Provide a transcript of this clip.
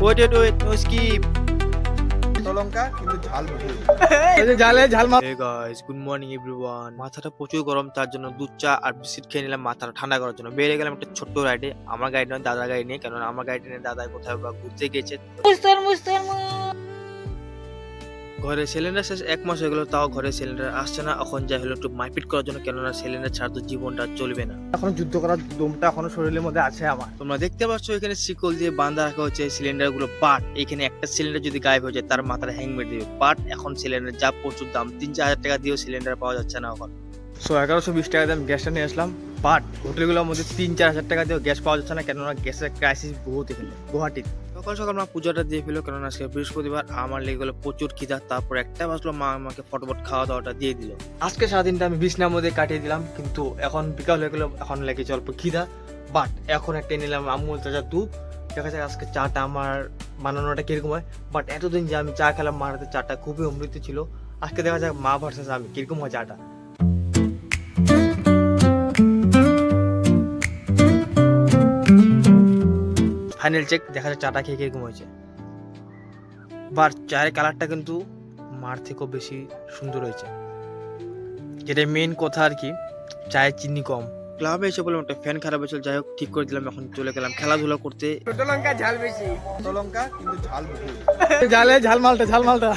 Wait, no skip. লঙ্কা কিন্তু ঝাল বহু। Hey guys, good morning everyone. মাথাটা প্রচুর গরম, তার জন্য দুধ চা আর বিস্কিট খেয়ে নিলাম মাথাটা ঠান্ডা করার জন্য। বেরিয়ে গেলাম একটা ছোট্ট রাইডে। আমার গাড়ি নয়, দাদার গাড়ি নিয়ে, কেননা আমার গাড়িটা নিয়ে দাদা কোথাও বা ঘুরতে গেছে। ঘরে সিলিন্ডার শেষ 1 মাস হয়ে গেল, তাও ঘরে সিলিন্ডার আসছে না। এখন যাই হলো একটু মারপিট করার জন্য, কেননা সিলিন্ডার ছাড়া তো জীবনটা চলবে না। এখনো যুদ্ধ করার দমটা এখনো শরীরের মধ্যে আছে আমার। তোমরা দেখতে পাচ্ছ এখানে শিকল দিয়ে বাঁধা রাখা হচ্ছে সিলিন্ডার গুলো। বাট এখানে একটা সিলিন্ডার যদি গায়েব হয়ে যায় তার মাথায় হ্যাং মেরে দিবে। বাট এখন সিলিন্ডার যা প্রচুর দাম, 3-4 হাজার টাকা দিয়েও সিলিন্ডার পাওয়া যাচ্ছে না এখন। 1120 টাকা দিয়ে আমি গ্যাসটা নিয়ে আসলাম, বাট হোটেলগুলোর মধ্যে 3-4 হাজার টাকা দিয়েও গ্যাস পাওয়া যাচ্ছে না, কেননা গ্যাসের ক্রাইসিস বহুত এখানে গুয়াহাটিতে। সকাল সকাল মা পূজাটা দিয়ে ফেলো, কেননা আজকে বৃহস্পতিবার। আমার লেগে গেলো প্রচুর খিদা। তারপর একটা বাজলো, মা আমাকে ফটোফট খাওয়া দাওয়াটা দিয়ে দিল। আজকে সারাদিনটা আমি বিছনার মধ্যে কাটিয়ে দিলাম, কিন্তু এখন বিকাল হয়ে গেল, এখন লেগেছে অল্প খিদা। বাট এখন একটা নিলাম আমুল তাজা দুধ। দেখা যাক আজকে চাটা আমার বানানোটা কিরকম হয়। বাট এতদিন যে আমি চা খেলাম, মার হাতে চাটা খুবই অমৃত ছিল। আজকে দেখা যাক মা ভার্সেস আমি কিরকম হয় চাটা। ফাইনাল চেক, দেখা যাক চাটা খেয়ে কিরকম হয়েছে। বাট চায়ের কালারটা কিন্তু মার থেকেও বেশি সুন্দর হয়েছে, যেটা মেইন কথা আর কি। চায়ে চিনি কম। ক্লাবে এসে বললাম একটা ফ্যান খারাপ হয়েছিল, যাই হোক ঠিক করে দিলাম। এখন চলে গেলাম খেলাধুলা করতে। ছোট লঙ্কা ঝাল বেশি, ছোট লঙ্কা কিন্তু ঝাল বহু। ঝাল মালটা